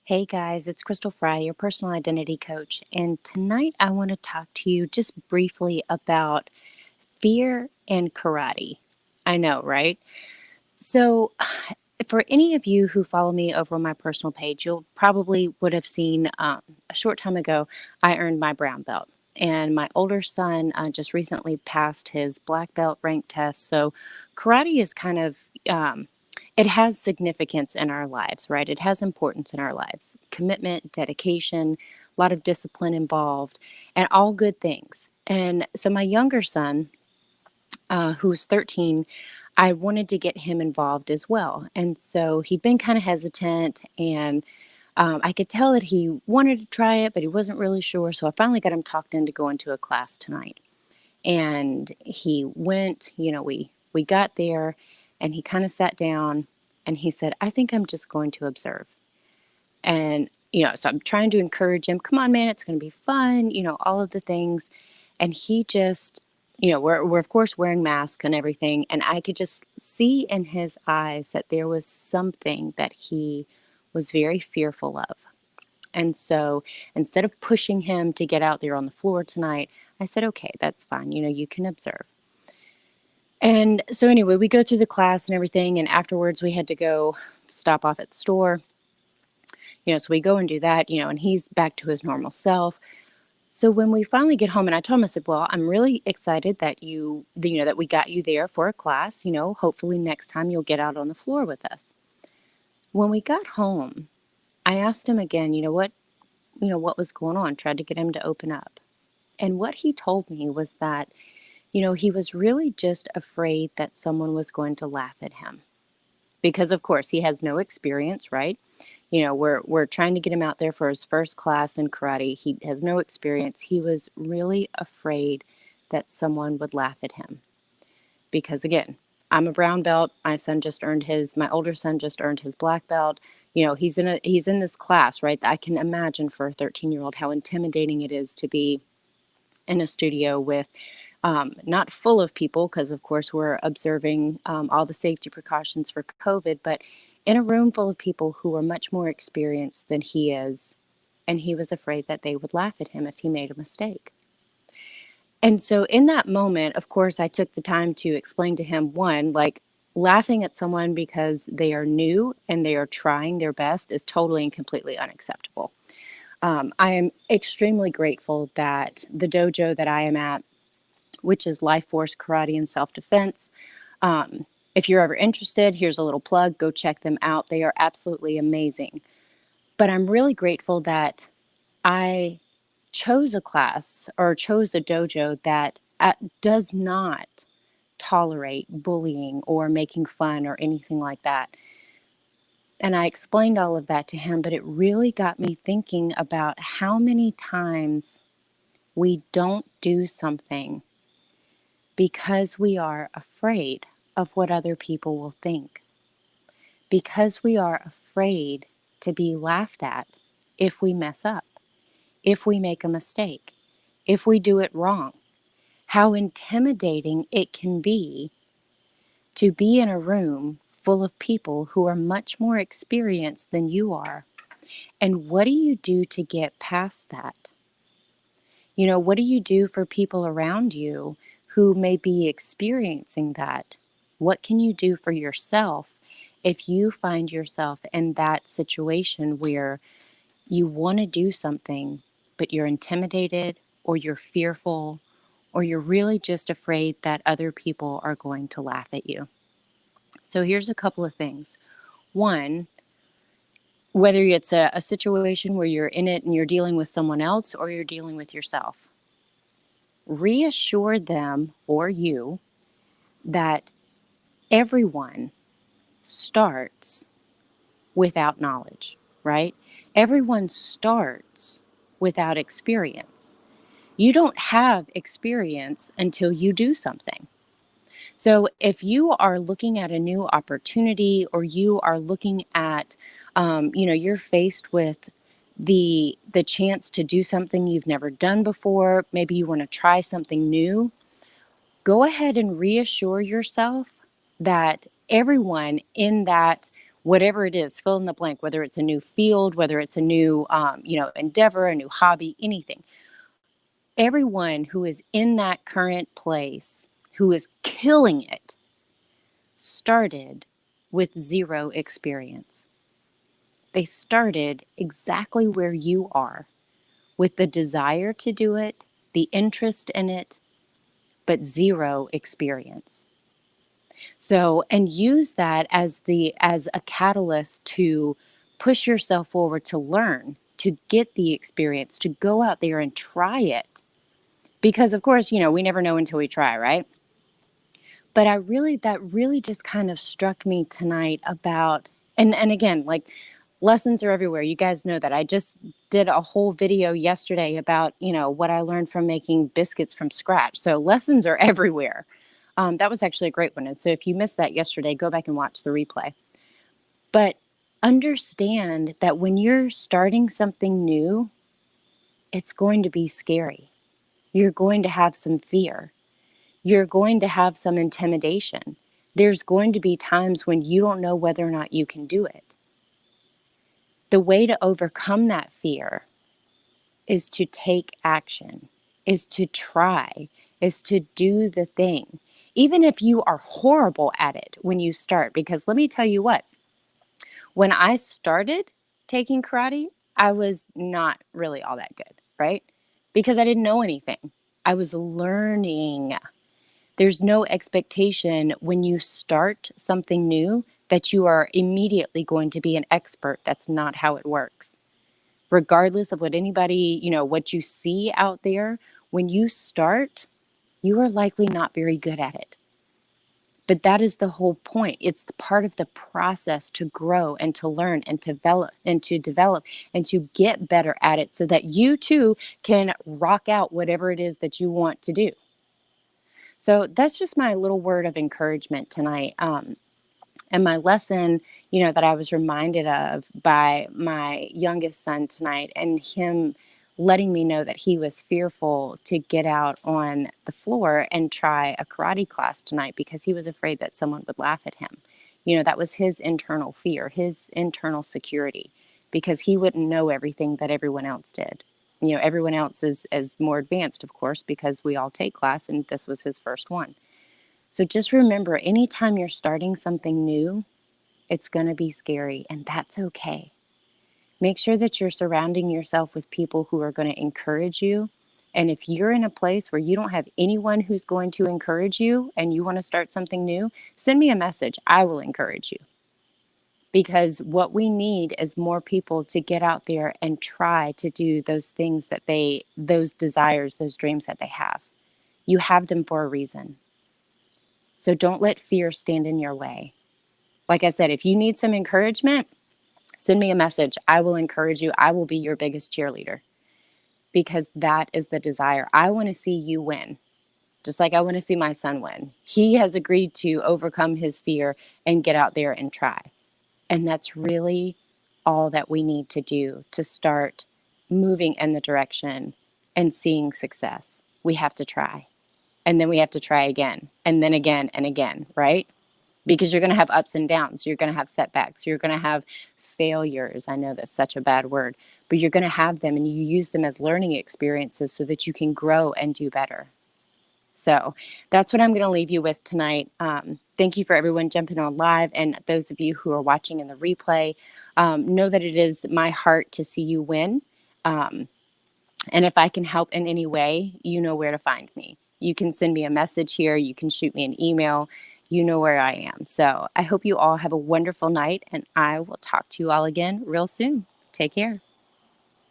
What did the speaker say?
Hey guys, it's Crystal Fry, your personal identity coach. And tonight I want to talk to you just briefly about fear and karate. I know, right? So, for any of you who follow me over on my personal page, you'll probably would have seen a short time ago I earned my brown belt. And my older son just recently passed his black belt rank test. So, karate is kind of it has significance in our lives, right? It has importance in our lives. Commitment, dedication, a lot of discipline involved, and all good things. And so, my younger son, who's 13, I wanted to get him involved as well. And so he'd been kind of hesitant, and I could tell that he wanted to try it, but he wasn't really sure. So I finally got him talked into going to a class tonight. And he went, we got there, and he kind of sat down and he said, I think I'm just going to observe. And, so I'm trying to encourage him, come on, man, it's going to be fun, all of the things. And he just, we're of course wearing masks and everything. And I could just see in his eyes that there was something that he was very fearful of. And so instead of pushing him to get out there on the floor tonight, I said, okay, that's fine. You can observe. And so anyway, we go through the class and everything. And afterwards, we had to go stop off at the store. So we go and do that, and he's back to his normal self. So when we finally get home, and I told him, I said, well, I'm really excited that that we got you there for a class. Hopefully next time you'll get out on the floor with us. When we got home, I asked him again, what was going on, tried to get him to open up. And what he told me was that, he was really just afraid that someone was going to laugh at him. Because of course he has no experience, right? We're trying to get him out there for his first class in karate. He has no experience. He was really afraid that someone would laugh at him. Because again, I'm a brown belt. My older son just earned his black belt. He's in this class, right? I can imagine for a 13-year-old how intimidating it is to be in a studio with not full of people, because of course we're observing all the safety precautions for COVID, but in a room full of people who are much more experienced than he is. And he was afraid that they would laugh at him if he made a mistake. And so in that moment, of course, I took the time to explain to him, one, like, laughing at someone because they are new and they are trying their best is totally and completely unacceptable. I am extremely grateful that the dojo that I am at, which is Life Force Karate and Self-Defense, if you're ever interested, here's a little plug. Go check them out. They are absolutely amazing. But I'm really grateful that I chose a class or chose a dojo that does not tolerate bullying or making fun or anything like that. And I explained all of that to him, but it really got me thinking about how many times we don't do something because we are afraid of what other people will think, because we are afraid to be laughed at if we mess up, if we make a mistake, if we do it wrong. How intimidating it can be to be in a room full of people who are much more experienced than you are. And what do you do to get past that? What do you do for people around you who may be experiencing that? What can you do for yourself if you find yourself in that situation where you want to do something, but you're intimidated or you're fearful or you're really just afraid that other people are going to laugh at you? So here's a couple of things. One, whether it's a situation where you're in it and you're dealing with someone else or you're dealing with yourself, reassure them or you that everyone starts without knowledge, right? Everyone starts without experience. You don't have experience until you do something. So if you are looking at a new opportunity or you are looking at, you're faced with the chance to do something you've never done before, maybe you want to try something new, go ahead and reassure yourself that everyone in that, whatever it is, fill in the blank, whether it's a new field, whether it's a new, endeavor, a new hobby, anything. Everyone who is in that current place, who is killing it, started with zero experience. They started exactly where you are, with the desire to do it, the interest in it, but zero experience. So, and use that as a catalyst to push yourself forward, to learn, to get the experience, to go out there and try it. Because of course, we never know until we try, right? But that really just kind of struck me tonight about, and again, like, lessons are everywhere. You guys know that. I just did a whole video yesterday about, what I learned from making biscuits from scratch. So lessons are everywhere. That was actually a great one. And so if you missed that yesterday, go back and watch the replay. But understand that when you're starting something new, it's going to be scary. You're going to have some fear. You're going to have some intimidation. There's going to be times when you don't know whether or not you can do it. The way to overcome that fear is to take action, is to try, is to do the thing. Even if you are horrible at it when you start, because let me tell you what, when I started taking karate, I was not really all that good, right? Because I didn't know anything. I was learning. There's no expectation when you start something new that you are immediately going to be an expert. That's not how it works. Regardless of what anybody, what you see out there, when you start, you are likely not very good at it. But that is the whole point. It's the part of the process to grow and to learn and to develop and to get better at it so that you too can rock out whatever it is that you want to do. So that's just my little word of encouragement tonight. And my lesson, that I was reminded of by my youngest son tonight, and him letting me know that he was fearful to get out on the floor and try a karate class tonight because he was afraid that someone would laugh at him. That was his internal fear, his internal security, because he wouldn't know everything that everyone else did. Everyone else is more advanced, of course, because we all take class, and this was his first one. So just remember, anytime you're starting something new, it's going to be scary, and that's okay. Make sure that you're surrounding yourself with people who are going to encourage you. And if you're in a place where you don't have anyone who's going to encourage you and you want to start something new, send me a message. I will encourage you. Because what we need is more people to get out there and try to do those things those desires, those dreams that they have. You have them for a reason. So don't let fear stand in your way. Like I said, if you need some encouragement, send me a message. I will encourage you. I will be your biggest cheerleader because that is the desire. I want to see you win, just like I want to see my son win. He has agreed to overcome his fear and get out there and try. And that's really all that we need to do to start moving in the direction and seeing success. We have to try. And then we have to try again, and then again and again, right? Because you're going to have ups and downs. You're going to have setbacks. You're going to have failures. I know that's such a bad word, but you're going to have them, and you use them as learning experiences so that you can grow and do better. So that's what I'm going to leave you with tonight. Thank you for everyone jumping on live, and those of you who are watching in the replay. Know that it is my heart to see you win. And if I can help in any way, you know where to find me. You can send me a message here. You can shoot me an email. You know where I am. So I hope you all have a wonderful night, and I will talk to you all again real soon. Take care.